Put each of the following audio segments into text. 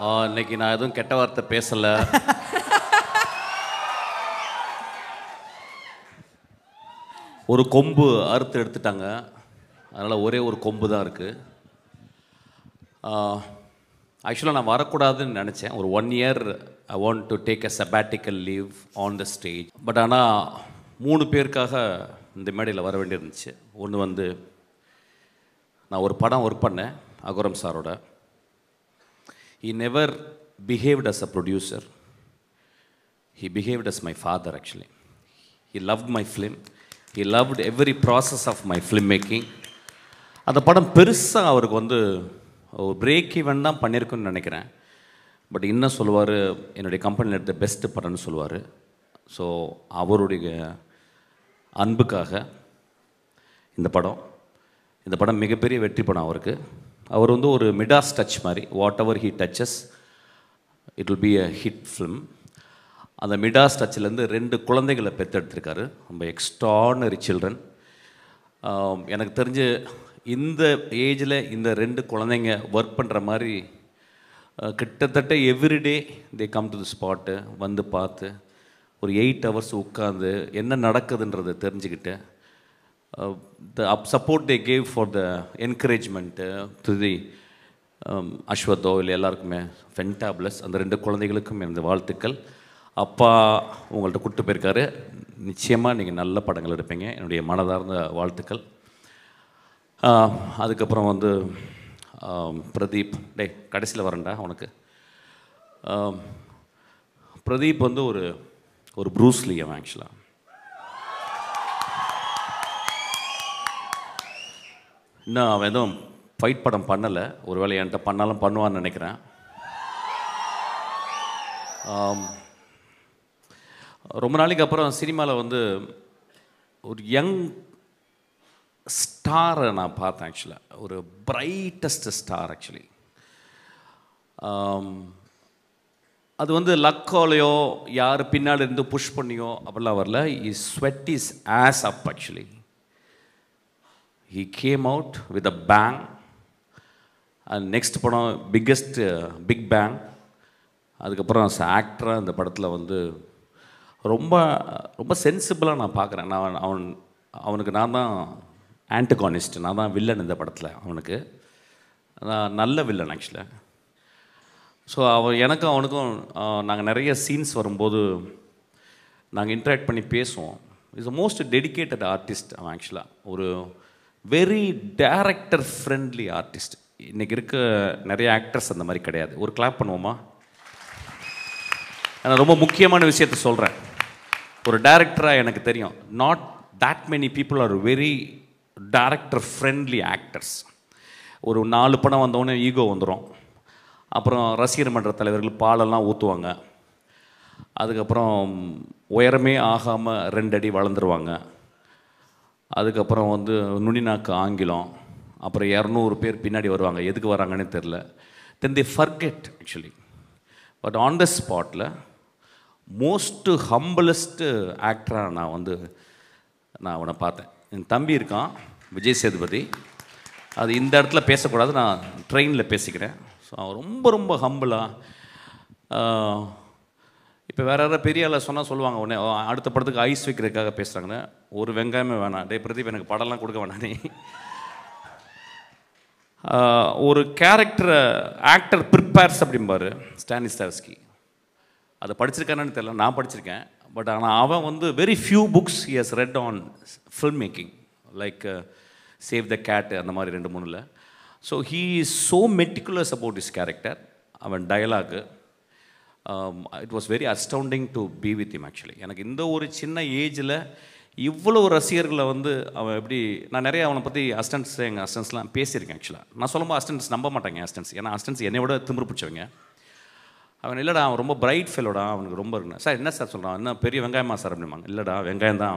இன்னைக்கு நான் எதுவும் கெட்ட வார்த்தை பேசலை. ஒரு கொம்பு அறுத்து எடுத்துட்டாங்க, அதனால் ஒரே ஒரு கொம்பு தான் இருக்குது. ஆக்சுவலாக நான் வரக்கூடாதுன்னு நினச்சேன். ஒரு 1 year I want to take a sabbatical leave on the stage. But ஆனால் 3 பேருக்காக இந்த மேடையில் வர வேண்டியிருந்துச்சு. ஒன்று வந்து நான் ஒரு படம் ஒர்க் பண்ணேன் அகோரம் சாரோட. He never behaved as a producer. He behaved as my father actually. He loved my film. He loved every process of my filmmaking. அந்த படம் பெருசாக அவருக்கு வந்து ஒரு பிரேக் ஈவன் தான் பண்ணியிருக்குன்னு நினைக்கிறேன். பட் இன்னும் சொல்லுவார், என்னுடைய கம்பெனியில் எடுத்த பெஸ்ட்டு படம்னு சொல்லுவார். ஸோ அவருடைய அன்புக்காக இந்த படம் மிகப்பெரிய வெற்றி படம் அவருக்கு. அவர் வந்து ஒரு மிடாஸ் டச் மாதிரி, what ever he touches it will be a hit film. அந்த மிடாஸ் டச்சிலேருந்து 2 குழந்தைகளை பெற்றெடுத்திருக்காரு. ரொம்ப எக்ஸ்ட்ரானரி சில்ட்ரன். எனக்கு தெரிஞ்சு இந்த ஏஜில் இந்த 2 குழந்தைங்க ஒர்க் பண்ணுற மாதிரி கிட்டத்தட்ட everyday they come to the spot வந்து பார்த்து ஒரு 8 ஹவர்ஸ் உட்காந்து என்ன நடக்குதுன்றதை தெரிஞ்சுக்கிட்டு the support they gave for the encouragement to the அஸ்வத்தோ இல்லை எல்லாருக்குமே ஃபென்டாப்ளஸ். அந்த 2 குழந்தைகளுக்கும் இந்த வாழ்த்துக்கள். அப்பா உங்கள்கிட்ட கூப்பிட்டு போயிருக்காரு. நிச்சயமாக நீங்கள் நல்ல படங்கள் எடுப்பீங்க. என்னுடைய மனதார்ந்த வாழ்த்துக்கள். அதுக்கப்புறம் வந்து பிரதீப், கடைசியில் வரேன்டா உனக்கு. பிரதீப் வந்து ஒரு ப்ரூஸ்லி அவன். ஆக்சுவலாக இன்னும் அவன் எதுவும் ஃபைட் படம் பண்ணலை. ஒரு வேளை என்கிட்ட பண்ணாலும் பண்ணுவான்னு நினைக்கிறேன். ரொம்ப நாளைக்கு அப்புறம் சினிமாவில் வந்து ஒரு யங் ஸ்டாரை நான் பார்த்தேன். ஆக்சுவலாக ஒரு பிரைட்டஸ்ட் ஸ்டார். ஆக்சுவலி அது வந்து லக்கோலையோ யார் பின்னாடி இருந்து புஷ் பண்ணியோ அப்படிலாம் வரல. Is sweat is as up. Actually he came out with a bang. and next படம் big bang. அதுக்கப்புறம் ஆக்டராக இந்த படத்தில் வந்து ரொம்ப ரொம்ப சென்சிபிளாக நான் பார்க்குறேன். அவனுக்கு நான் தான் ஆன்டகானிஸ்ட், நான் தான் வில்லன் இந்த படத்தில். அவனுக்கு நல்ல வில்லன் ஆக்சுவலாக. ஸோ எனக்கும் அவனுக்கும் நாங்கள் நிறைய சீன்ஸ் வரும்போது நாங்கள் இன்ட்ராக்ட் பண்ணி பேசுவோம். Is a most dedicated artist அவன். ஆக்சுவலாக ஒரு வெரி டைரக்டர் ஃப்ரெண்ட்லி ஆர்டிஸ்ட். இன்றைக்கி இருக்க நிறைய ஆக்டர்ஸ் அந்த மாதிரி கிடையாது. ஒரு கிளாப் பண்ணுவோமா? நான் ரொம்ப முக்கியமான விஷயத்த சொல்கிறேன். ஒரு டைரக்டராக எனக்கு தெரியும், not that many people are very director friendly actors. ஒரு 4 படம் வந்தோடனே ஈகோ வந்துடும். அப்புறம் ரசிகர் மன்ற தலைவர்கள் பாலெல்லாம் ஊற்றுவாங்க. அதுக்கப்புறம் உயரமே ஆகாமல் 2 அடி வளர்ந்துருவாங்க. அதுக்கப்புறம் வந்து நுனிநாக்கு ஆங்கிலம். அப்புறம் 200 பேர் பின்னாடி வருவாங்க, எதுக்கு வராங்கன்னே தெரில. Then they forget actually. But on the ஸ்பாட்டில் மோஸ்ட்டு ஹம்பிளஸ்ட்டு ஆக்டராக நான் அவனை பார்த்தேன். என் தம்பி இருக்கான் விஜய் சேதுபதி. அது இந்த இடத்துல பேசக்கூடாது, நான் ட்ரெயினில் பேசிக்கிறேன். ஸோ அவன் ரொம்ப ரொம்ப ஹம்பிளாக. இப்போ வேறு யாராவது பெரிய ஆளை சொன்னால் சொல்லுவாங்க, உடனே அடுத்த படத்துக்கு ஐஸ் வைக்கிறதுக்காக பேசுகிறாங்கன்னு. ஒரு வெங்காயமே வேணாம், பிரதீப் எனக்கு படம்லாம் கொடுக்க வேணாம் நீ. ஒரு கேரக்டரை ஆக்டர் ப்ரிப்பேர்ஸ் அப்படிம்பாரு ஸ்டானிஸ்லாவ்ஸ்கி. அதை படிச்சிருக்கானு தெரியல, நான் படிச்சிருக்கேன். பட் ஆனால் அவன் வந்து very few books he has read on film making, like save the cat அந்த மாதிரி 2-3. So he is so meticulous about his character. அவன் dialogue it was very astounding to be with him actually. எனக்கு இந்த ஒரு சின்ன ஏஜில் இவ்வளோ ரசிகர்களை வந்து அவன் எப்படி, நான் நிறைய அவனை பற்றி எங்கள் அசிஸ்டன்ஸ்லாம் பேசியிருக்கேன். ஆக்சுவலாக நான் சொல்லும்போது அசிஸ்டன்ஸ் நம்ப மாட்டாங்க அசிஸ்டன்ஸ், ஏன்னா அசிஸ்டன்ஸ் என்னை விட திமிரு பிடிச்சவங்க. அவன் இல்லைடா அவன் ரொம்ப பிரைட் ஃபெல்லோடா, அவனுக்கு ரொம்ப இருக்குண்ணா. சார் என்ன சார் சொல்கிறான், என்ன பெரிய வெங்காயமா சார் அப்படிம்பாங்க. இல்லைடா வெங்காயம் தான்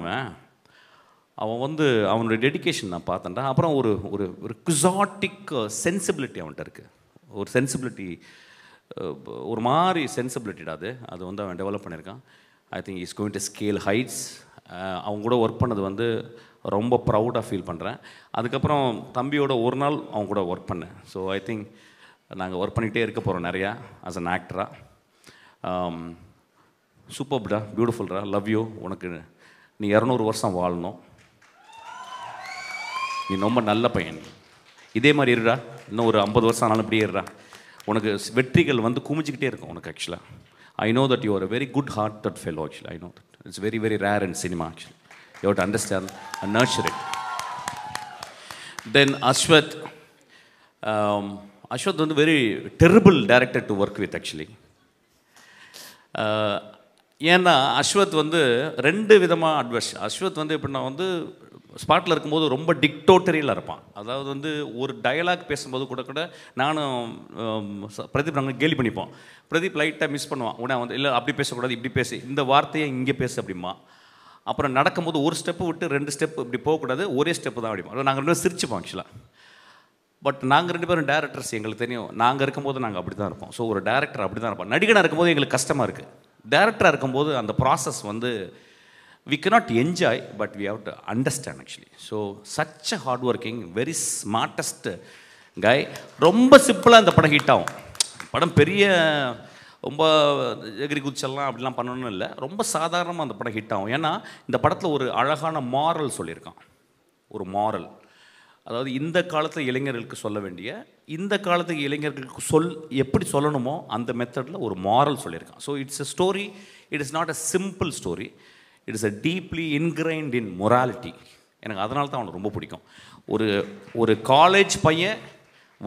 அவன் வந்து அவனுடைய டெடிக்கேஷன் நான் பார்த்தேன்டா. அப்புறம் ஒரு குசாட்டிக் சென்சிபிலிட்டி அவன்கிட்ட இருக்குது. ஒரு சென்சிபிலிட்டி, ஒரு மாதிரி சென்சிபிலிட்டிடா அது வந்து அவன் டெவலப் பண்ணியிருக்கான். I think is going to scale heights. அவங்க கூட ஒர்க் பண்ணது வந்து ரொம்ப ப்ரௌடாக ஃபீல் பண்ணுறேன். அதுக்கப்புறம் தம்பியோட ஒரு நாள் அவங்க கூட ஒர்க் பண்ணேன். ஸோ ஐ திங்க் நாங்கள் ஒர்க் பண்ணிகிட்டே இருக்க போகிறோம் நிறையா ஆஸ் அன் ஆக்டராக. சூப்பர்டா, பியூட்டிஃபுல்டா, லவ் யூ. உனக்கு நீ 200 வருஷம் வாழணும். நீ ரொம்ப நல்ல பையன். நீ இதே மாதிரி இருடா, இன்னும் ஒரு 50 வருஷம் ஆனாலும் இப்படியே இருடா. உனக்கு வெற்றிகள் வந்து குமிஞ்சிக்கிட்டே இருக்கும் உனக்கு. ஆக்சுவலாக I know that you are a very good hearted fellow. Actually I know that it's very very rare in cinema. Actually you have to understand and nurture it. Then Ashwath வந்து very terrible director to work with actually. ஏன்னா அஸ்வத் வந்து 2 விதமாக advice. Ashwath வந்து எப்படின்னா வந்து ஸ்பாட்டில் இருக்கும்போது ரொம்ப டிக்டோட்டரியில் இருப்பான். அதாவது வந்து ஒரு டயலாக் பேசும்போது கூட நானும் பிரதீப் நாங்கள் கேலி பண்ணிப்போம். பிரதீப் லைட்டாக மிஸ் பண்ணுவான். உடனே வந்து இல்லை அப்படி பேசக்கூடாது, இப்படி பேசு, இந்த வார்த்தையை இங்கே பேசு அப்படிமா. அப்புறம் நடக்கும்போது ஒரு ஸ்டெப்பு விட்டு 2 ஸ்டெப்பு இப்படி போகக்கூடாது, ஒரே ஸ்டெப்பு தான் அப்படிமா. நாங்கள் 2 பேரும் சிரிச்சுப்போம் ஆக்சுவலாக. பட் நாங்கள் 2 பேரும் டேரக்டர்ஸ், எங்களுக்கு தெரியும் நாங்கள் இருக்கும்போது நாங்கள் அப்படி தான் இருப்போம். ஸோ ஒரு டேரக்டர் அப்படி தான் இருப்போம். நடிகனாக இருக்கும்போது எங்களுக்கு கஷ்டமாக இருக்குது. டேரக்டராக இருக்கும்போது அந்த ப்ராசஸ் வந்து we cannot enjoy, but we have to understand actually. So such a hard working, very smartest guy. ரொம்ப சிம்பிளாக இந்த படம் ஹிட் ஆகும். படம் பெரிய ரொம்ப எகிரி குச்செல்லாம் அப்படிலாம் பண்ணணும்னு இல்லை, ரொம்ப சாதாரணமாக அந்த படம் ஹிட் ஆகும். ஏன்னா இந்த படத்தில் ஒரு அழகான மாரல் சொல்லியிருக்கான். ஒரு மாரல், அதாவது இந்த காலத்தில் இளைஞர்களுக்கு சொல்ல வேண்டிய, இந்த காலத்துக்கு இளைஞர்களுக்கு எப்படி சொல்லணுமோ அந்த மெத்தடில் ஒரு மாரல் சொல்லியிருக்கான். So it's a story, it is not a simple story, it is a deeply ingrained in morality. எனக்கு அதனால தான் அவனுக்கு ரொம்ப பிடிக்கும். ஒரு காலேஜ் பையன்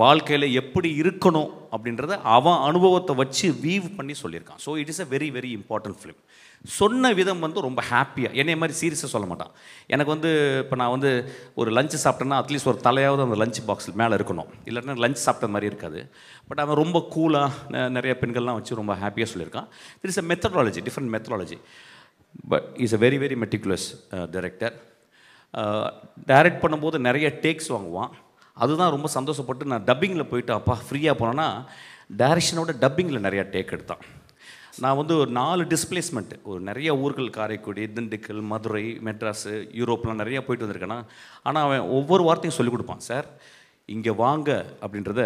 வாழ்க்கையில் எப்படி இருக்கணும் அப்படின்றத அவன் அனுபவத்தை வச்சு வீவ் பண்ணி சொல்லியிருக்கான். So it is a very very important film. சொன்ன விதம் வந்து ரொம்ப ஹாப்பியாக, என்னை மாதிரி சீரியஸாக சொல்ல மாட்டான். எனக்கு வந்து இப்போ நான் வந்து ஒரு லஞ்சு சாப்பிட்டேன்னா அட்லீஸ்ட் ஒரு தலையாவது அந்த லஞ்ச் பாக்ஸில் மேலே இருக்கணும், இல்லைன்னா லஞ்ச் சாப்பிட்ட மாதிரி இருக்காது. பட் அவன் ரொம்ப கூலாக நிறைய பெண்கள்லாம் வச்சு ரொம்ப ஹாப்பியாக சொல்லியிருக்கான். It is a methodology, different methodology, but is a very very meticulous director. Direct பண்ணும்போது நிறைய டேக்ஸ் வாங்குவான். அதுதான் ரொம்ப சந்தோஷப்பட்டு நான் டப்பிங்கில் போயிட்டு அப்பா ஃப்ரீயாக போனேன்னா டைரக்ஷனோட டப்பிங்கில் நிறையா டேக் எடுத்தான். நான் வந்து ஒரு 4 டிஸ்பிளேஸ்மெண்ட்டு, ஒரு நிறைய ஊர்கள், காரைக்குடி, திண்டுக்கல், மதுரை, மெட்ராஸு, யூரோப்லாம் நிறையா போயிட்டு வந்திருக்கேன்னா. ஆனால் அவன் ஒவ்வொரு வார்த்தையும் சொல்லிக் கொடுப்பான். சார் இங்கே வாங்க அப்படின்றத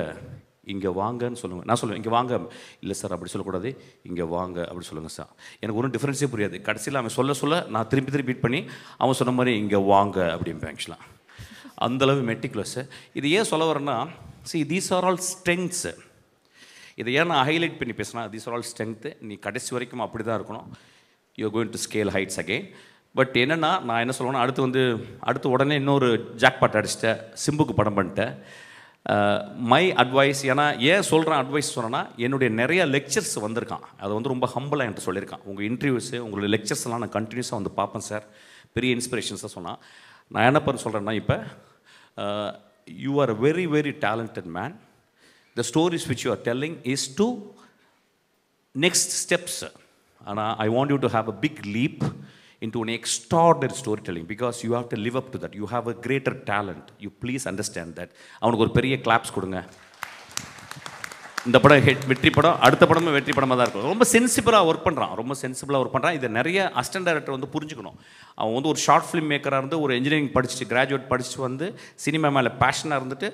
இங்கே வாங்கன்னு சொல்லுங்கள். நான் சொல்லுவேன் இங்கே வாங்க, இல்லை சார் அப்படி சொல்லக்கூடாது, இங்கே வாங்க அப்படி சொல்லுங்கள் சார். எனக்கு ஒன்றும் டிஃப்ரென்ஸே புரியாது. கடைசியில் அவன் சொல்ல நான் திருப்பி பீட் பண்ணி அவன் சொன்ன மாதிரி இங்கே வாங்க அப்படிம்பேன். ஆக்சுவலாக அந்தளவு மெட்டிகுலஸ்ஸு. இது ஏன் சொல்ல வரேன்னா, see these are all strengths. இதை ஏன் நான் ஹைலைட் பண்ணி பேசினா, these are all strength. நீ கடைசி வரைக்கும் அப்படி தான் இருக்கணும். you are going to scale heights again. But என்னென்னா நான் என்ன சொல்லுவேன்னா, அடுத்து உடனே இன்னொரு ஜாக்பாட் அடிச்சிட்டேன், சிம்புக்கு படம் பண்ணிட்டேன். மை அட்வைஸ், ஏன்னா ஏன் சொல்கிறேன் அட்வைஸ் சொன்னேன்னா, என்னுடைய நிறைய லெக்சர்ஸ் வந்திருக்கான். அதை வந்து ரொம்ப ஹம்பிளாக என்கிட்ட சொல்லியிருக்கான். உங்கள் இன்டர்வியூஸு, உங்களுடைய லெக்சர்ஸ் எல்லாம் நான் கண்டினியூஸாக வந்து பார்ப்பேன் சார், பெரிய இன்ஸ்பிரேஷன்ஸாக சொன்னான். நான் என்ன பண்ண சொல்கிறேன்னா, இப்போ you are a very very talented man. The stories which you are telling is to next steps, and I want you to have a big leap into an extraordinary storytelling, because you have to live up to that. You have a greater talent. You please understand that. அவனுக்கு ஒரு பெரிய claps கொடுங்க. இந்த படம் வெற்றி படம், அடுத்த படமும் வெற்றி படமாக தான் இருக்கும். ரொம்ப சென்சிபிளாக ஒர்க் பண்ணுறான். இதை நிறைய அசிஸ்டன்ட் டைரக்டர் வந்து புரிஞ்சுக்கணும். அவன் வந்து ஒரு ஷார்ட் ஃபிலிம் மேக்கராக இருந்து, ஒரு இன்ஜினியரிங் படிச்சுட்டு, கிராஜுவேட் படிச்சுட்டு வந்து சினிமா மேலே பேஷனாக இருந்துட்டு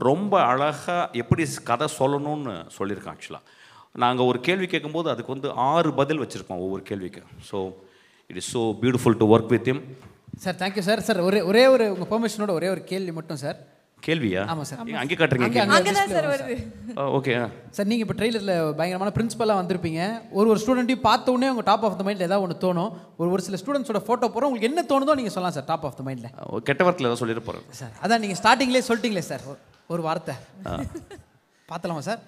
ரொம்ப அழகாக எப்படி கதை சொல்லணும்னு சொல்லியிருக்கான். ஆக்சுவலாக நாங்கள் ஒரு கேள்வி கேட்கும்போது அதுக்கு வந்து 6 பதில் வச்சுருக்கோம் ஒவ்வொரு கேள்விக்கு. So it is so beautiful to work with him. Sir thank you sir. Sir ஒரே ஒரு உங்கள் பெர்மிஷனோட ஒரே ஒரு கேள்வி மட்டும் சார். கேள்வியா? ஆமாம் சார். அங்கே காட்டுறீங்க. ஓகே சார், நீங்கள் இப்போ ட்ரெயிலரில் பயங்கரமான பிரின்சிபலாக வந்திருப்பீங்க. ஒரு ஸ்டூடெண்ட்டையும் பார்த்த உடனே உங்கள் டாப் ஆஃப் த மைண்டில் ஏதாவது ஒன்று தோணும். ஒரு சில ஸ்டூடெண்ட்ஸோட ஃபோட்டோ போகிறோம், உங்களுக்கு என்ன தோணுதோ நீங்கள் சொல்லலாம் சார். டாப் ஆஃப் த மைண்டில் கெட்ட வார்த்தையில் ஏதாவது சொல்லிட்டு போகிறேன் சார். அதான் நீங்கள் ஸ்டார்டிங்லேயே சொல்லிட்டீங்களே சார் ஒரு வார்த்தை. பார்த்தலாமா சார்?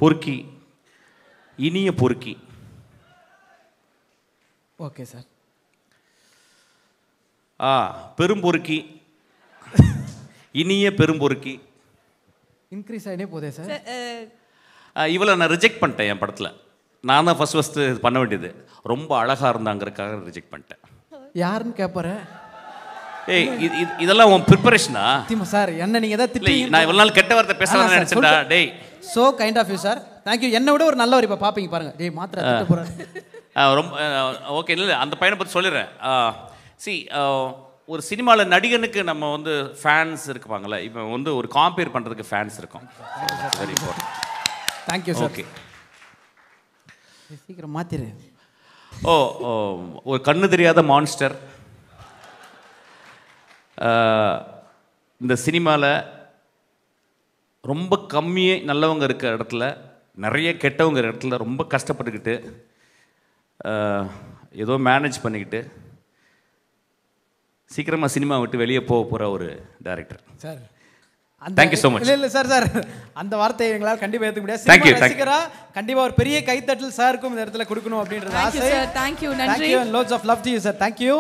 பொறுக்கி, இனிய பொறுக்கி. Okay sir. பெரும்பொறுக்கி, இனிய பெரும்பொறுக்கி. இன்க்ரீஸ் ஆகினே போதே சார். இவளை நான் ரிஜெக்ட் பண்ணிட்டேன் என் படத்தில். நான் தான் ஃபஸ்ட்டு பண்ண வேண்டியது. ரொம்ப அழகாக இருந்தாங்கிறதுக்காக ரிஜெக்ட் பண்ணிட்டேன். யாருன்னு கேட்பாரு? ஏய் இதெல்லாம் உன் ப்ரிப்பரேஷனா? சார் என்ன நீங்கள் தான் திட்டி, நான் இவ்வளோ நாள் கெட்ட வார்த்தை பேசலாம்னு நினச்சேன்டா. டேய் so kind of you sir. Thank you. என்னை விட ஒரு நல்ல ஒரு இப்போ பார்ப்பீங்க பாருங்க. டேய் மாத்திரை போகிறேன். ரொம்ப ஓகே. இல்லை அந்த பையனை பற்றி சொல்லிடுறேன். சி ஒரு சினிமாவில் நடிகனுக்கு நம்ம வந்து ஃபேன்ஸ் இருப்பாங்கள்ல, இப்போ வந்து ஒரு காம்பேர் பண்ணுறதுக்கு ஃபேன்ஸ் இருக்கும். Very important. Thank you sir. Okay, சீக்கிரம் மாத்திரு. ஒரு கண்ணு தெரியாத மான்ஸ்டர். இந்த சினிமாவில் ரொம்ப கம்மியே நல்லவங்க இருக்கிற இடத்துல, நிறைய கெட்டவங்க இருக்கிற இடத்துல ரொம்ப கஷ்டப்பட்டுக்கிட்டு ஏதோ மேனேஜ் பண்ணிக்கிட்டு சீக்கிரமாக சினிமா விட்டு வெளியே போகிற ஒரு director sir. Thank you so much. இல்லை சார், அந்த வார்த்தையை எங்களால் கண்டிப்பாக ஏற்றுக்க முடியாது. Thank you, ரசிகரா கண்டிப்பாக ஒரு பெரிய கைத்தட்டல் சாருக்கும் இந்த இடத்துல கொடுக்கணும் அப்படின்றது ஆசை. தேங்க்யூ, நன்றி. Thank you and loads of love to you, sir. Thank you.